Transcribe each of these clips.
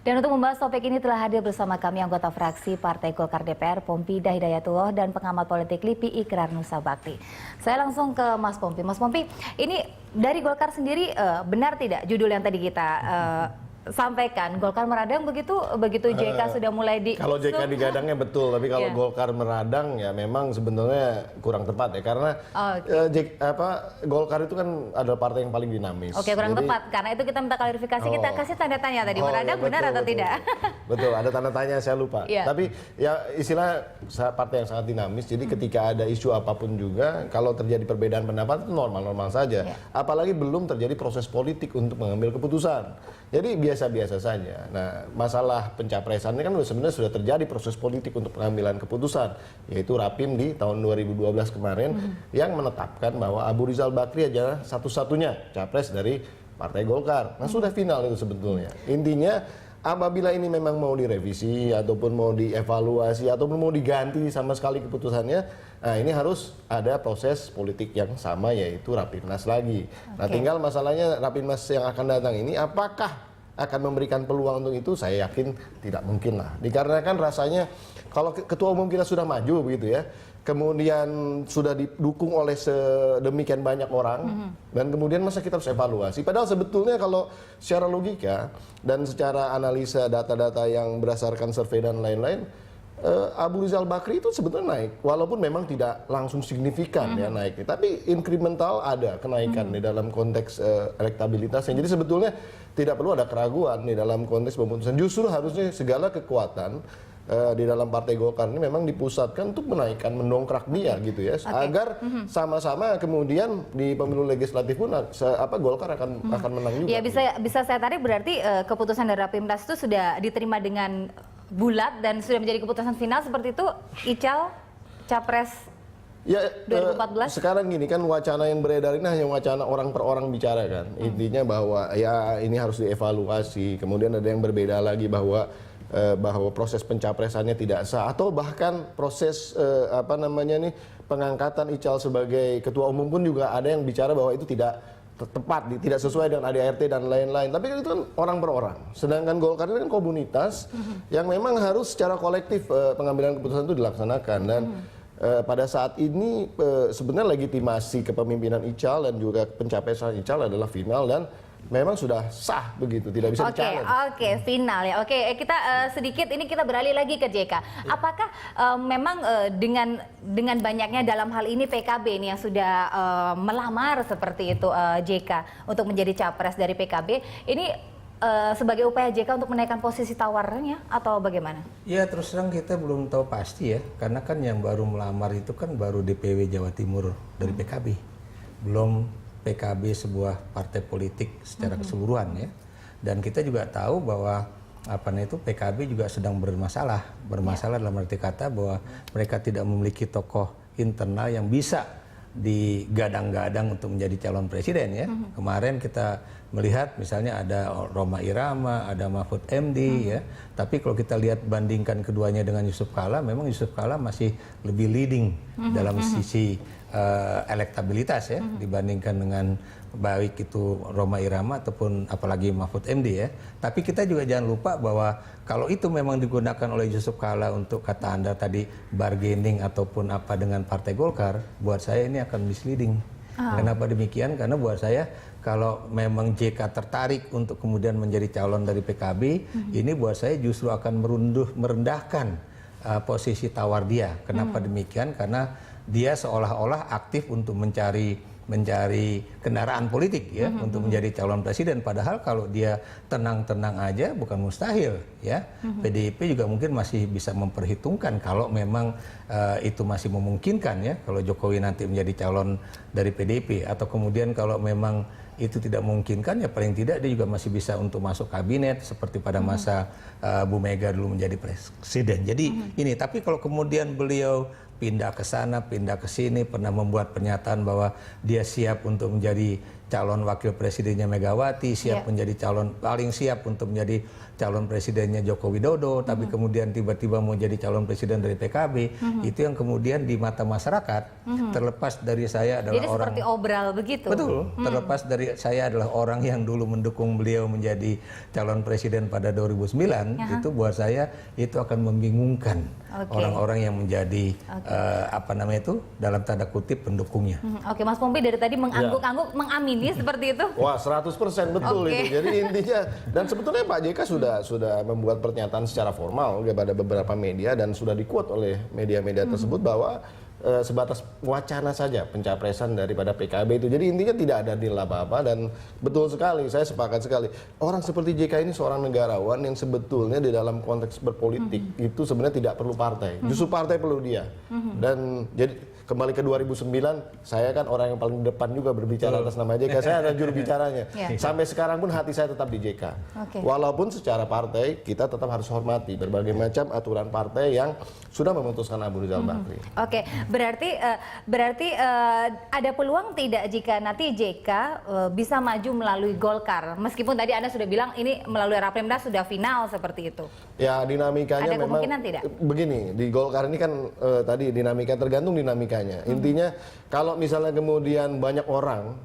Dan untuk membahas topik ini telah hadir bersama kami anggota fraksi Partai Golkar DPR, Pompida Hidayatullah, dan pengamat politik LIPI Ikrar Nusa Bakti. Saya langsung ke Mas Pompi. Mas Pompi, ini dari Golkar sendiri benar tidak judul yang tadi kita sampaikan, Golkar meradang begitu JK sudah mulai di... Kalau JK digadangnya betul, tapi kalau Golkar meradang ya memang sebenarnya kurang tepat ya, karena Golkar itu kan adalah partai yang paling dinamis. Oke, kurang tepat, karena itu kita minta klarifikasi, kita kasih tanda tanya tadi, meradang ya, benar atau tidak? Betul, ada tanda tanya, saya lupa. Tapi ya istilah partai yang sangat dinamis, jadi ketika ada isu apapun juga, kalau terjadi perbedaan pendapat itu normal-normal saja. Apalagi belum terjadi proses politik untuk mengambil keputusan. Jadi biasa-biasa saja. Nah, masalah pencapresan ini kan sebenarnya sudah terjadi proses politik untuk pengambilan keputusan, yaitu Rapim di tahun 2012 kemarin yang menetapkan bahwa Abu Rizal Bakri adalah satu-satunya capres dari Partai Golkar. Nah, sudah final itu sebetulnya. Intinya apabila ini memang mau direvisi ataupun mau dievaluasi ataupun mau diganti sama sekali keputusannya, nah ini harus ada proses politik yang sama, yaitu Rapimnas lagi. Nah, tinggal masalahnya Rapimnas yang akan datang ini apakah akan memberikan peluang untuk itu? Saya yakin tidak mungkin lah. Dikarenakan rasanya kalau ketua umum kita sudah maju begitu ya, kemudian sudah didukung oleh sedemikian banyak orang, dan kemudian masa kita harus evaluasi. Padahal sebetulnya kalau secara logika dan secara analisa data-data yang berdasarkan survei dan lain-lain, Abu Rizal Bakri itu sebetulnya naik, walaupun memang tidak langsung signifikan ya naiknya, tapi incremental ada kenaikan di dalam konteks elektabilitasnya. Jadi sebetulnya tidak perlu ada keraguan di dalam konteks pemutusan. Justru harusnya segala kekuatan di dalam Partai Golkar ini memang dipusatkan untuk menaikkan, mendongkrak dia gitu ya, agar sama-sama kemudian di pemilu legislatif pun Golkar akan menang juga. Ya, bisa saya tarik berarti keputusan dari Rapimnas itu sudah diterima dengan bulat dan sudah menjadi keputusan final seperti itu, Ical capres ya, 2014. Sekarang gini kan, wacana yang beredar ini hanya wacana orang per orang bicara kan. Intinya bahwa ya ini harus dievaluasi. Kemudian ada yang berbeda lagi bahwa proses pencapresannya tidak sah, atau bahkan proses pengangkatan Ical sebagai ketua umum pun juga ada yang bicara bahwa itu tidak tepat, tidak sesuai dengan ADART dan lain-lain. Tapi kan itu kan orang per orang. Sedangkan Golkar ini kan komunitas yang memang harus secara kolektif pengambilan keputusan itu dilaksanakan. Dan pada saat ini sebenarnya legitimasi kepemimpinan Ical dan juga pencapresan Ical adalah final dan memang sudah sah begitu, tidak bisa di-challenge. Oke, final ya. Oke, kita sedikit ini kita beralih lagi ke JK. Apakah memang dengan banyaknya dalam hal ini PKB ini yang sudah melamar seperti itu JK untuk menjadi capres dari PKB, ini sebagai upaya JK untuk menaikkan posisi tawarnya atau bagaimana? Ya, terus terang kita belum tahu pasti ya, karena kan yang baru melamar itu kan baru DPW Jawa Timur dari PKB, belum PKB sebuah partai politik secara keseluruhan ya. Dan kita juga tahu bahwa PKB juga sedang bermasalah dalam arti kata bahwa mereka tidak memiliki tokoh internal yang bisa digadang-gadang untuk menjadi calon presiden ya. Kemarin kita melihat misalnya ada Rhoma Irama, ada Mahfud MD ya. Tapi kalau kita lihat bandingkan keduanya dengan Yusuf Kalla, memang Yusuf Kalla masih lebih leading dalam sisi elektabilitas ya, dibandingkan dengan baik itu Rhoma Irama ataupun apalagi Mahfud MD ya. Tapi kita juga jangan lupa bahwa kalau itu memang digunakan oleh Yusuf Kalla untuk kata Anda tadi bargaining ataupun apa dengan Partai Golkar, buat saya ini akan misleading. Kenapa demikian? Karena buat saya kalau memang JK tertarik untuk kemudian menjadi calon dari PKB, ini buat saya justru akan merendahkan posisi tawar dia. Kenapa demikian? Karena dia seolah-olah aktif untuk mencari kendaraan politik ya, untuk menjadi calon presiden. Padahal kalau dia tenang-tenang aja bukan mustahil ya. PDIP juga mungkin masih bisa memperhitungkan kalau memang itu masih memungkinkan ya, kalau Jokowi nanti menjadi calon dari PDIP, atau kemudian kalau memang itu tidak memungkinkan ya paling tidak dia juga masih bisa untuk masuk kabinet seperti pada masa Bu Mega dulu menjadi presiden. Jadi ini, tapi kalau kemudian beliau pindah ke sana, pindah ke sini, pernah membuat pernyataan bahwa dia siap untuk menjadi calon wakil presidennya Megawati, siap menjadi paling siap untuk menjadi calon presidennya Joko Widodo, tapi kemudian tiba-tiba mau jadi calon presiden dari PKB, itu yang kemudian di mata masyarakat terlepas dari saya adalah jadi orang seperti obral begitu. betul, terlepas dari saya adalah orang yang dulu mendukung beliau menjadi calon presiden pada 2009, itu buat saya itu akan membingungkan orang-orang yang menjadi apa namanya itu dalam tanda kutip pendukungnya. Oke, Mas Pompi dari tadi mengangguk-angguk mengamini seperti itu. Wah, 100% betul itu. Jadi intinya, dan sebetulnya Pak JK sudah membuat pernyataan secara formal kepada beberapa media dan sudah di-quote oleh media-media tersebut bahwa sebatas wacana saja pencapresan daripada PKB itu. Jadi intinya tidak ada deal apa-apa, dan betul sekali, saya sepakat sekali. Orang seperti JK ini seorang negarawan yang sebetulnya di dalam konteks berpolitik itu sebenarnya tidak perlu partai. Justru partai perlu dia. Dan jadi kembali ke 2009, saya kan orang yang paling depan juga berbicara atas nama JK. Saya ada juru bicaranya. Sampai sekarang pun hati saya tetap di JK. Walaupun secara partai kita tetap harus hormati berbagai macam aturan partai yang sudah memutuskan Abu Rizal Bakri. Oke, berarti ada peluang tidak jika nanti JK bisa maju melalui Golkar? Meskipun tadi Anda sudah bilang ini melalui Rapimnas sudah final seperti itu. Ya, dinamikanya ada memang kemungkinan tidak? Begini, di Golkar ini kan tadi dinamika tergantung dinamikanya. Intinya kalau misalnya kemudian banyak orang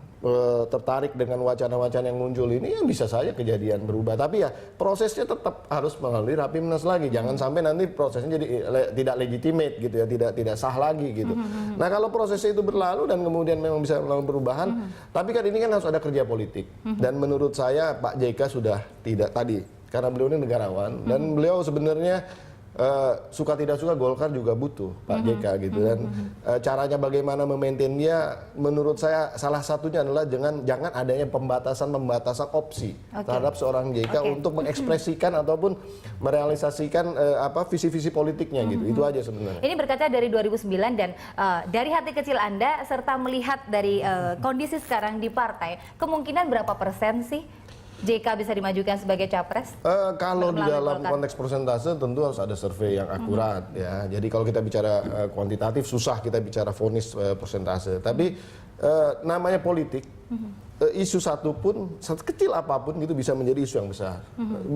tertarik dengan wacana-wacana yang muncul ini, ya bisa saja kejadian berubah. Tapi ya prosesnya tetap harus melalui Rapimnas lagi. Jangan sampai nanti prosesnya jadi tidak legitimate gitu ya, tidak sah lagi gitu. Nah, kalau prosesnya itu berlalu dan kemudian memang bisa melakukan perubahan, tapi kan ini kan harus ada kerja politik. Dan menurut saya Pak JK sudah tidak tadi, karena beliau ini negarawan dan beliau sebenarnya suka tidak suka Golkar juga butuh Pak JK gitu, dan caranya bagaimana memaintain dia, menurut saya salah satunya adalah jangan adanya pembatasan opsi terhadap seorang JK untuk mengekspresikan ataupun merealisasikan visi-visi politiknya gitu. Itu aja sebenarnya. Ini berkaca dari 2009 dan dari hati kecil Anda serta melihat dari kondisi sekarang di partai, kemungkinan berapa persen sih JK bisa dimajukan sebagai capres? Kalau di dalam konteks persentase tentu harus ada survei yang akurat ya. Jadi kalau kita bicara kuantitatif susah kita bicara vonis persentase. Tapi namanya politik, isu satu pun, kecil apapun gitu bisa menjadi isu yang besar.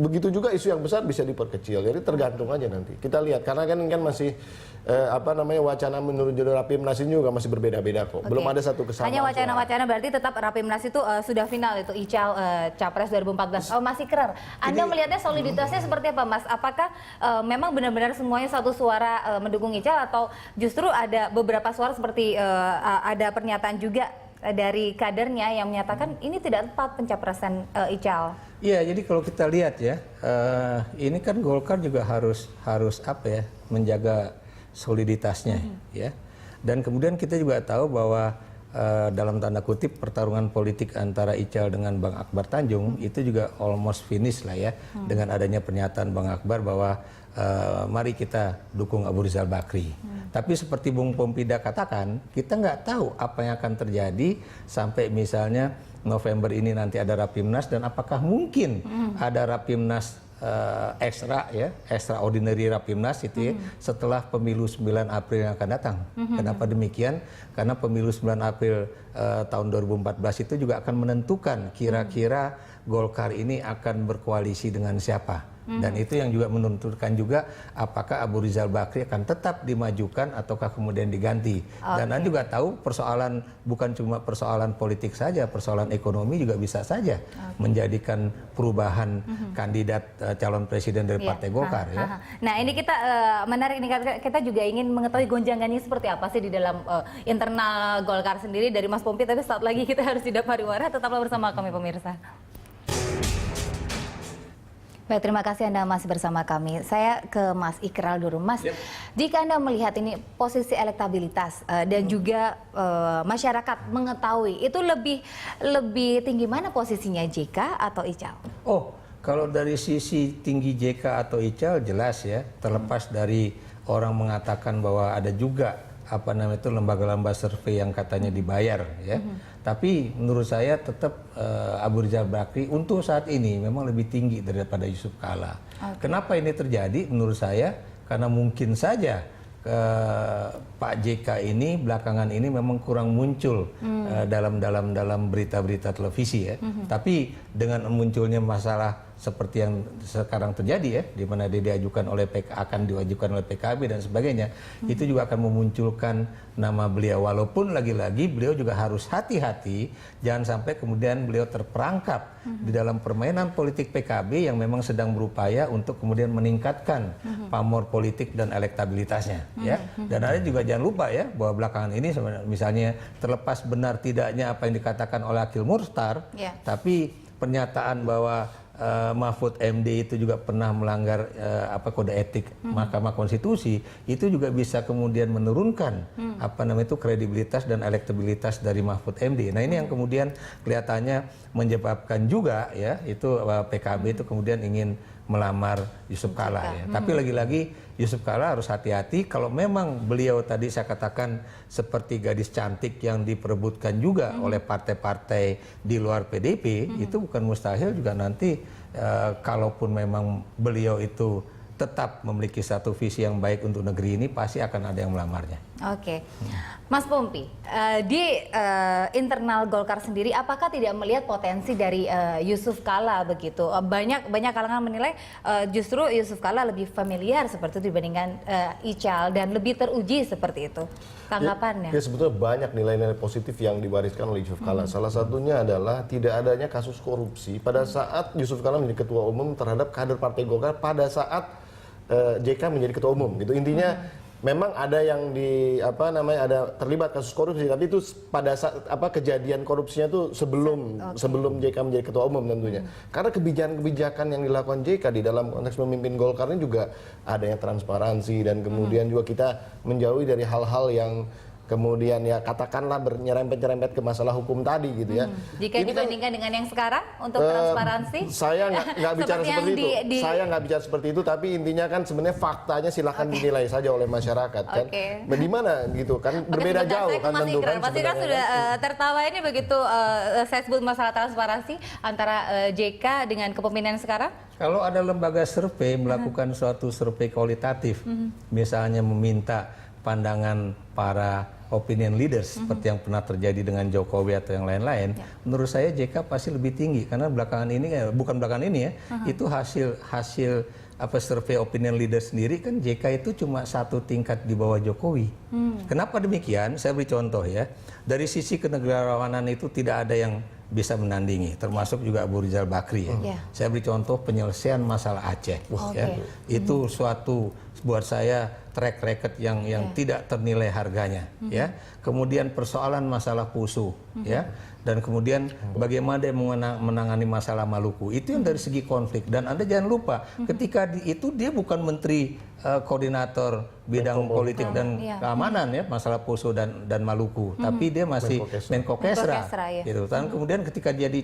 Begitu juga isu yang besar bisa diperkecil. Jadi tergantung aja nanti. Kita lihat karena kan masih wacana menurut jalur Rapimnas ini juga masih berbeda-beda kok. Belum ada satu kesamaan. Hanya wacana-wacana, berarti tetap Rapimnas itu sudah final itu Ical Capres 2014. Oh, masih kerar. Anda melihatnya soliditasnya seperti apa, Mas? Apakah memang benar-benar semuanya satu suara mendukung Ical, atau justru ada beberapa suara seperti ada pernyataan juga dari kadernya yang menyatakan ini tidak tepat pencapresan Ical? Iya, jadi kalau kita lihat ya, ini kan Golkar juga harus menjaga soliditasnya ya. Dan kemudian kita juga tahu bahwa dalam tanda kutip pertarungan politik antara Ical dengan Bang Akbar Tanjung itu juga almost finish lah ya, dengan adanya pernyataan Bang Akbar bahwa mari kita dukung Abu Rizal Bakri. Tapi seperti Bung Pompida katakan, kita nggak tahu apa yang akan terjadi sampai misalnya November ini nanti ada Rapimnas, dan apakah mungkin ada Rapimnas extraordinary Rapimnas itu ya, setelah pemilu 9 April yang akan datang. Kenapa demikian? Karena pemilu 9 April tahun 2014 itu juga akan menentukan kira-kira Golkar ini akan berkoalisi dengan siapa. Dan itu yang juga menentukan juga apakah Abu Rizal Bakri akan tetap dimajukan ataukah kemudian diganti. Dan Anda juga tahu persoalan bukan cuma persoalan politik saja, persoalan ekonomi juga bisa saja menjadikan perubahan kandidat calon presiden dari Partai Golkar ya. Nah, ini kita menarik nih, kita juga ingin mengetahui gonjangannya seperti apa sih di dalam internal Golkar sendiri dari Mas Pompi, tapi saat lagi kita harus jeda pariwara. Tetaplah bersama kami pemirsa. Baik, terima kasih Anda masih bersama kami. Saya ke Mas Ikral dulu. Mas, jika Anda melihat ini posisi elektabilitas dan juga masyarakat mengetahui, itu lebih tinggi mana posisinya, JK atau Ical? Oh, kalau dari sisi tinggi JK atau Ical jelas ya, terlepas dari orang mengatakan bahwa ada juga lembaga-lembaga survei yang katanya dibayar ya. Tapi menurut saya tetap Abu Rizal Bakri untuk saat ini memang lebih tinggi daripada Yusuf Kala. Kenapa ini terjadi? Menurut saya karena mungkin saja Pak JK ini belakangan ini memang kurang muncul dalam berita-berita televisi ya. Tapi dengan munculnya masalah seperti yang sekarang terjadi ya, di mana dia akan diajukan oleh PKB dan sebagainya, itu juga akan memunculkan nama beliau. Walaupun lagi-lagi beliau juga harus hati-hati, jangan sampai kemudian beliau terperangkap di dalam permainan politik PKB yang memang sedang berupaya untuk kemudian meningkatkan pamor politik dan elektabilitasnya. Ya. Dan ada juga jangan lupa ya bahwa belakangan ini misalnya terlepas benar tidaknya apa yang dikatakan oleh Akil Mukhtar, tapi pernyataan bahwa Mahfud MD itu juga pernah melanggar kode etik Mahkamah Konstitusi, itu juga bisa kemudian menurunkan kredibilitas dan elektabilitas dari Mahfud MD. Nah ini yang kemudian kelihatannya menyebabkan juga ya itu PKB itu kemudian ingin melamar Yusuf Kala ya. Tapi lagi-lagi Yusuf Kala harus hati-hati kalau memang beliau tadi saya katakan seperti gadis cantik yang diperebutkan juga oleh partai-partai di luar PDIP, itu bukan mustahil juga nanti kalaupun memang beliau itu tetap memiliki satu visi yang baik untuk negeri ini, pasti akan ada yang melamarnya. Oke. Mas Pompi, di internal Golkar sendiri apakah tidak melihat potensi dari Yusuf Kala begitu? Banyak kalangan menilai justru Yusuf Kala lebih familiar seperti itu dibandingkan Ical dan lebih teruji seperti itu. Tanggapannya? Ya sebetulnya banyak nilai-nilai positif yang diwariskan oleh Yusuf Kala. Salah satunya adalah tidak adanya kasus korupsi pada saat Yusuf Kala menjadi ketua umum terhadap kader Partai Golkar pada saat JK menjadi ketua umum gitu. Intinya memang ada yang ada terlibat kasus korupsi, tapi itu pada saat kejadian korupsinya itu sebelum JK menjadi ketua umum tentunya. Karena kebijakan-kebijakan yang dilakukan JK di dalam konteks memimpin Golkar ini juga adanya transparansi dan kemudian juga kita menjauhi dari hal-hal yang kemudian ya katakanlah nyerempet-nyerempet ke masalah hukum tadi gitu ya. Jika ini dibandingkan dengan yang sekarang untuk transparansi, saya nggak bicara seperti itu. Saya nggak bicara seperti itu, tapi intinya kan sebenarnya faktanya silahkan dinilai saja oleh masyarakat kan. Di mana gitu kan berbeda jauh kan tentu kan. Mas Ikrar sudah tertawa ini begitu saya sebut masalah transparansi antara JK dengan kepemimpinan sekarang. Kalau ada lembaga survei melakukan suatu survei kualitatif, misalnya meminta pandangan para opinion leaders seperti yang pernah terjadi dengan Jokowi atau yang lain-lain, menurut saya JK pasti lebih tinggi karena belakangan ini bukan belakangan ini ya, itu hasil survei opinion leaders sendiri kan JK itu cuma satu tingkat di bawah Jokowi. Kenapa demikian? Saya beri contoh ya. Dari sisi kenegarawanan itu tidak ada yang bisa menandingi, termasuk juga Abu Rizal Bakri ya. Saya beri contoh penyelesaian masalah Aceh. Ya. Itu suatu buat saya track record yang tidak ternilai harganya ya. Kemudian persoalan masalah Pusuh ya. Dan kemudian bagaimana dia menangani masalah Maluku. Itu yang dari segi konflik. Dan Anda jangan lupa ketika itu dia bukan menteri koordinator bidang politik dan keamanan ya, masalah Poso dan Maluku, tapi dia masih Menko Kesra gitu. Dan kemudian ketika jadi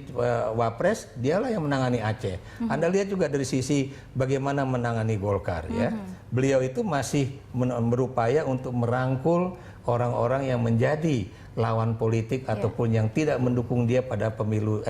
Wapres, dialah yang menangani Aceh. Anda lihat juga dari sisi bagaimana menangani Golkar ya. Beliau itu masih berupaya untuk merangkul orang-orang yang menjadi lawan politik ataupun yang tidak mendukung dia pada pemilu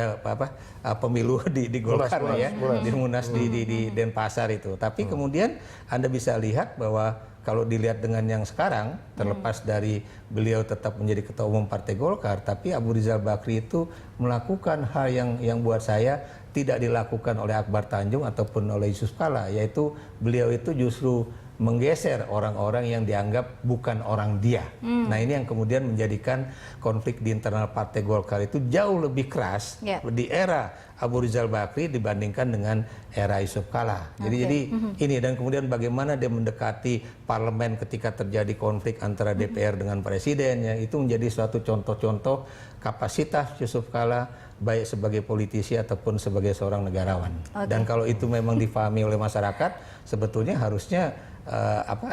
pemilu di Golkar ya, di Munas di Denpasar itu. Tapi kemudian Anda bisa lihat bahwa kalau dilihat dengan yang sekarang, terlepas dari beliau tetap menjadi ketua umum Partai Golkar, tapi Abu Rizal Bakri itu melakukan hal yang buat saya tidak dilakukan oleh Akbar Tanjung ataupun oleh Yusuf Kala, yaitu beliau itu justru menggeser orang-orang yang dianggap bukan orang dia. Nah ini yang kemudian menjadikan konflik di internal Partai Golkar itu jauh lebih keras di era Abu Rizal Bakri dibandingkan dengan era Yusuf Kala. Jadi ini, dan kemudian bagaimana dia mendekati parlemen ketika terjadi konflik antara DPR dengan presiden, ya, itu menjadi suatu contoh-contoh kapasitas Yusuf Kala baik sebagai politisi ataupun sebagai seorang negarawan. Dan kalau itu memang difahami oleh masyarakat, sebetulnya harusnya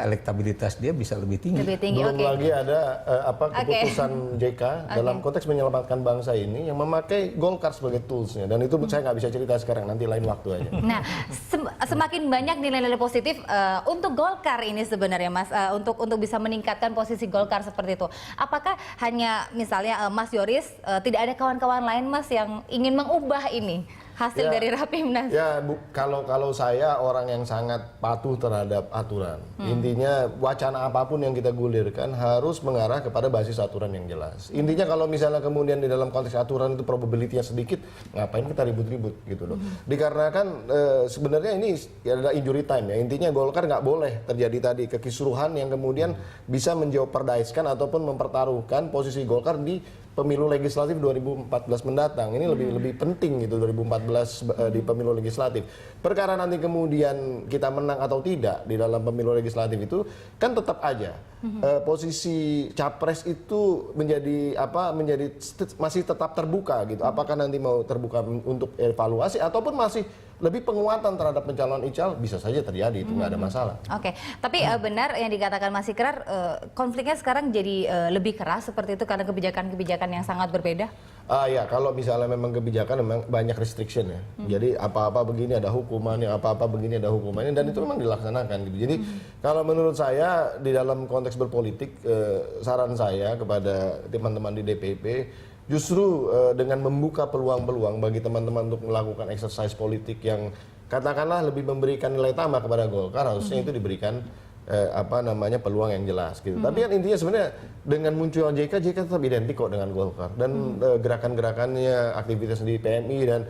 elektabilitas dia bisa lebih tinggi. Belum lagi ada keputusan JK dalam konteks menyelamatkan bangsa ini yang memakai Golkar sebagai toolsnya, dan itu saya nggak bisa cerita sekarang, nanti lain waktu aja. Nah, semakin banyak nilai-nilai positif untuk Golkar ini sebenarnya, Mas, untuk bisa meningkatkan posisi Golkar seperti itu. Apakah hanya misalnya Mas Yoris, tidak ada kawan-kawan lain, Mas, yang ingin mengubah ini? hasil dari Rapimnas? Ya, kalau saya orang yang sangat patuh terhadap aturan. Intinya wacana apapun yang kita gulirkan harus mengarah kepada basis aturan yang jelas. Intinya kalau misalnya kemudian di dalam konteks aturan itu probability-nya sedikit, ngapain kita ribut-ribut gitu loh. Dikarenakan sebenarnya ini adalah injury time ya. Intinya Golkar nggak boleh terjadi tadi kekisruhan yang kemudian bisa menjeopardise-kan ataupun mempertaruhkan posisi Golkar di pemilu legislatif 2014 mendatang. Ini lebih penting gitu 2014 di pemilu legislatif. Perkara nanti kemudian kita menang atau tidak di dalam pemilu legislatif itu kan tetap aja posisi capres itu masih tetap terbuka gitu. Apakah nanti mau terbuka untuk evaluasi ataupun masih lebih penguatan terhadap pencalonan Ical, bisa saja terjadi, itu nggak ada masalah. Oke, tapi benar yang dikatakan Mas Ikrar, konfliknya sekarang jadi lebih keras seperti itu karena kebijakan-kebijakan yang sangat berbeda? Ya, kalau misalnya memang kebijakan memang banyak restriction ya. Jadi apa-apa begini ada hukumannya, apa-apa begini ada hukumannya, dan itu memang dilaksanakan gitu. Jadi kalau menurut saya di dalam konteks berpolitik, saran saya kepada teman-teman di DPP, justru dengan membuka peluang-peluang bagi teman-teman untuk melakukan exercise politik yang katakanlah lebih memberikan nilai tambah kepada Golkar, harusnya itu diberikan peluang yang jelas gitu. Tapi kan intinya sebenarnya dengan munculnya JK tetap identik kok dengan Golkar dan gerakan-gerakannya, aktivitas di PMI dan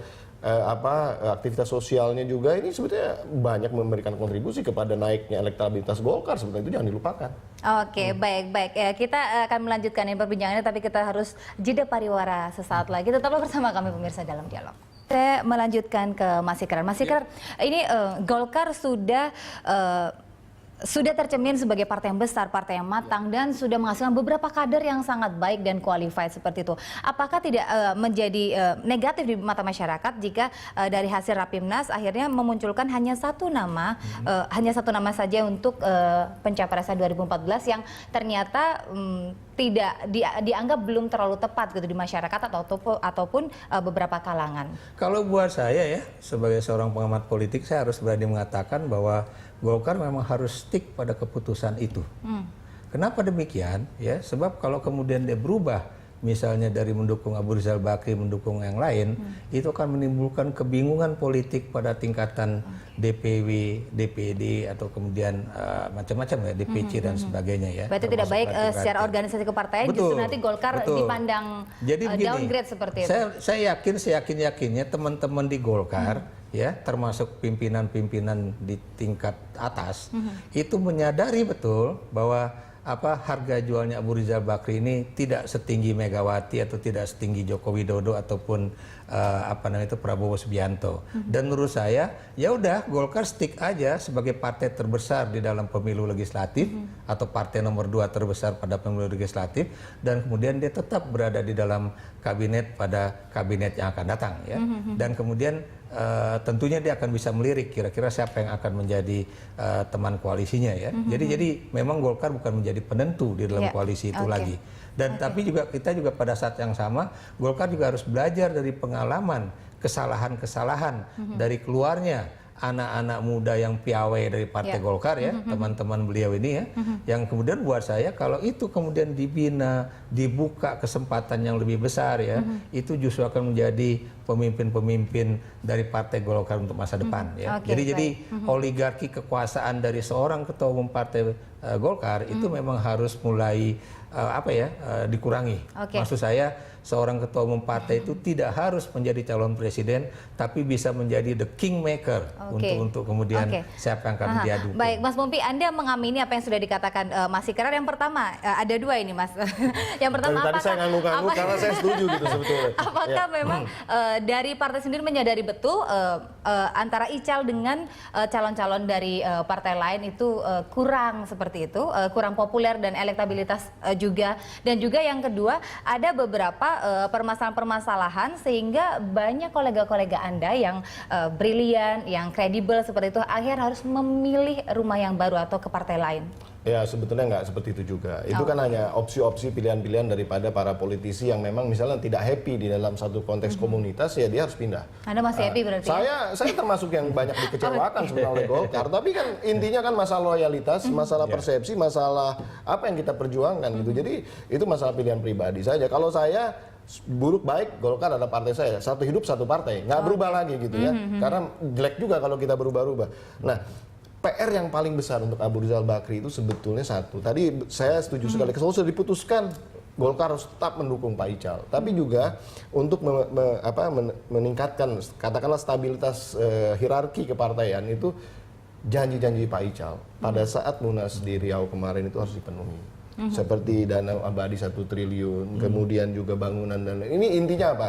aktivitas sosialnya juga ini sebetulnya banyak memberikan kontribusi kepada naiknya elektabilitas Golkar, sebetulnya itu jangan dilupakan. Oke, baik. Kita akan melanjutkan ini perbincangannya, tapi kita harus jeda pariwara sesaat lagi. Tetaplah bersama kami pemirsa dalam dialog. Saya melanjutkan ke Mas Ikrar. Mas Ikrar, ini Golkar sudah tercermin sebagai partai yang besar, partai yang matang, dan sudah menghasilkan beberapa kader yang sangat baik dan qualified seperti itu. Apakah tidak menjadi negatif di mata masyarakat jika dari hasil Rapimnas akhirnya memunculkan hanya satu nama saja untuk pencapresan 2014 yang ternyata tidak dianggap belum terlalu tepat gitu di masyarakat ataupun beberapa kalangan? Kalau buat saya ya, sebagai seorang pengamat politik, saya harus berani mengatakan bahwa Golkar memang harus stick pada keputusan itu. Kenapa demikian? Ya, sebab kalau kemudian dia berubah, misalnya dari mendukung Abu Rizal Bakri mendukung yang lain, itu akan menimbulkan kebingungan politik pada tingkatan DPW, DPD atau kemudian macam-macam ya, DPC dan sebagainya ya. Berarti tidak baik secara organisasi kepartaian, justru nanti Golkar dipandang downgrade seperti itu. Saya yakin-yakinnya teman-teman di Golkar ya, termasuk pimpinan-pimpinan di tingkat atas, itu menyadari betul bahwa harga jualnya Abu Rizal Bakri ini tidak setinggi Megawati atau tidak setinggi Joko Widodo ataupun Prabowo Subianto. Dan menurut saya ya udah, Golkar stick aja sebagai partai terbesar di dalam pemilu legislatif atau partai nomor 2 terbesar pada pemilu legislatif, dan kemudian dia tetap berada di dalam kabinet pada kabinet yang akan datang ya. Dan kemudian tentunya dia akan bisa melirik kira-kira siapa yang akan menjadi teman koalisinya ya. Jadi memang Golkar bukan menjadi penentu di dalam koalisi itu lagi. Dan tapi juga kita juga pada saat yang sama Golkar juga harus belajar dari pengalaman kesalahan-kesalahan dari keluarnya anak-anak muda yang piawai dari Partai Golkar ya, teman-teman beliau ini ya, yang kemudian buat saya kalau itu kemudian dibina, dibuka kesempatan yang lebih besar ya, itu justru akan menjadi pemimpin-pemimpin dari Partai Golkar untuk masa depan ya. Jadi oligarki kekuasaan dari seorang ketua umum Partai Golkar itu memang harus mulai dikurangi. Maksud saya seorang ketua umum partai itu tidak harus menjadi calon presiden, tapi bisa menjadi the kingmaker untuk kemudian siapa yang akan dia dukung. Baik, Mas Mumpi, Anda mengamini apa yang sudah dikatakan Mas Ikrar. Yang pertama, ada dua ini Mas. Yang pertama, tadi saya ngangguk-ngangguk karena saya setuju gitu sebetulnya. Apakah memang dari partai sendiri menyadari betul antara Ical dengan calon-calon dari partai lain itu kurang seperti itu, kurang populer dan elektabilitas juga. Dan juga yang kedua, ada beberapa permasalahan-permasalahan sehingga banyak kolega-kolega Anda yang brilian, yang kredibel seperti itu akhirnya harus memilih rumah yang baru atau ke partai lain. Ya sebetulnya nggak seperti itu juga. Itu kan hanya opsi-opsi pilihan-pilihan daripada para politisi yang memang misalnya tidak happy di dalam satu konteks komunitas, ya dia harus pindah. Anda masih happy berarti? Saya termasuk yang banyak dikecewakan sebenarnya oleh Golkar. Tapi kan intinya kan masalah loyalitas, masalah persepsi, masalah apa yang kita perjuangkan gitu. Jadi itu masalah pilihan pribadi saja. Kalau saya buruk baik, Golkar ada partai saya, satu hidup satu partai, nggak berubah lagi gitu ya. Karena jelek juga kalau kita berubah-ubah. Nah, PR yang paling besar untuk Abu Rizal Bakri itu sebetulnya satu. Tadi saya setuju sekali, kalau sudah diputuskan Golkar harus tetap mendukung Pak Ical. Tapi juga untuk meningkatkan katakanlah stabilitas hierarki kepartaian itu, janji-janji Pak Ical pada saat Munas di Riau kemarin itu harus dipenuhi. Seperti dana abadi 1 triliun, kemudian juga bangunan dan ini intinya apa?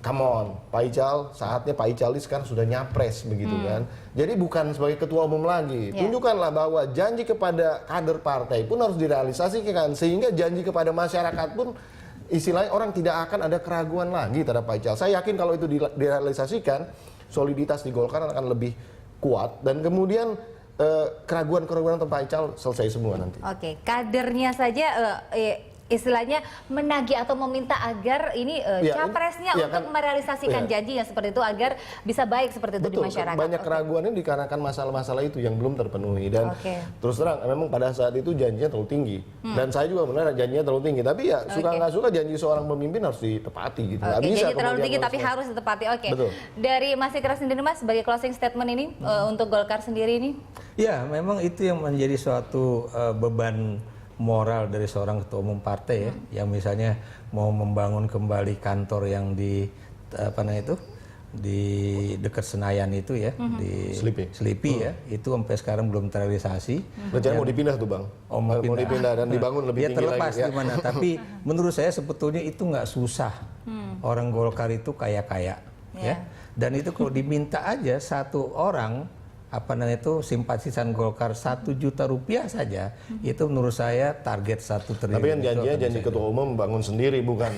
Come on, Pak Ical, saatnya Pak Ical ini sekarang sudah nyapres begitu kan. Jadi bukan sebagai ketua umum lagi. Tunjukkanlah bahwa janji kepada kader partai pun harus direalisasikan sehingga janji kepada masyarakat pun istilahnya orang tidak akan ada keraguan lagi terhadap Pak Ical. Saya yakin kalau itu direalisasikan, soliditas di Golkar akan lebih kuat dan kemudian keraguan-keraguan tentang Pak Ical selesai semua nanti. Oke, kadernya saja istilahnya menagih atau meminta agar ini capresnya untuk merealisasikan janji yang seperti itu agar bisa baik seperti itu di masyarakat. Banyak keraguan ini dikarenakan masalah-masalah itu yang belum terpenuhi dan terus terang memang pada saat itu janjinya terlalu tinggi dan saya juga benar janjinya terlalu tinggi tapi ya suka nggak suka janji seorang pemimpin harus ditepati gitu. Nggak bisa janji terlalu tinggi tapi harus ditepati. Betul. Dari Mas Ikrar sendiri Mas sebagai closing statement ini untuk Golkar sendiri ini? Ya memang itu yang menjadi suatu beban moral dari seorang ketua umum partai ya, yang misalnya mau membangun kembali kantor yang di di dekat Senayan itu ya, di Selipi ya, itu sampai sekarang belum terrealisasi. Rencana mau dipindah tuh Bang, mau dipindah dan dibangun lebih tinggi terlepas lagi. Di mana? Tapi menurut saya sebetulnya itu nggak susah. Orang Golkar itu kaya-kaya ya, dan itu kalau diminta aja satu orang simpatisan Golkar 1 juta rupiah saja, itu menurut saya target 1 triliun. Tapi kan janjinya janji ketua umum bangun sendiri bukan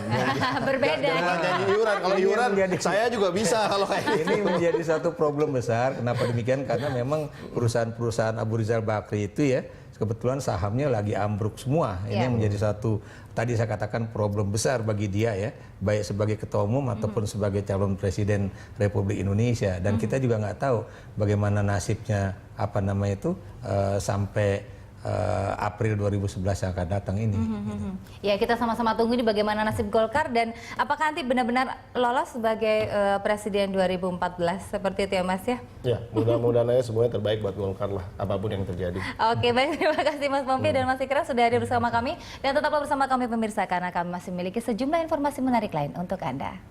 berbeda. Jangan janji iuran. Kalau iuran saya juga bisa kalau kayak gitu. Ini menjadi satu problem besar. Kenapa demikian? Karena memang perusahaan-perusahaan Abu Rizal Bakri itu ya kebetulan sahamnya lagi ambruk semua. Ini yang menjadi satu tadi saya katakan problem besar bagi dia ya, baik sebagai ketua umum ataupun sebagai calon presiden Republik Indonesia. Dan kita juga nggak tahu bagaimana nasibnya sampai April 2011 yang akan datang ini. Ya kita sama-sama tunggu ini bagaimana nasib Golkar dan apakah nanti benar-benar lolos sebagai presiden 2014 seperti itu ya Mas ya? Ya mudah-mudahan aja semuanya terbaik buat Golkar lah apapun yang terjadi. Oke baik, terima kasih Mas Pompi dan Mas Ikrar sudah hadir bersama kami dan tetaplah bersama kami pemirsa karena kami masih memiliki sejumlah informasi menarik lain untuk Anda.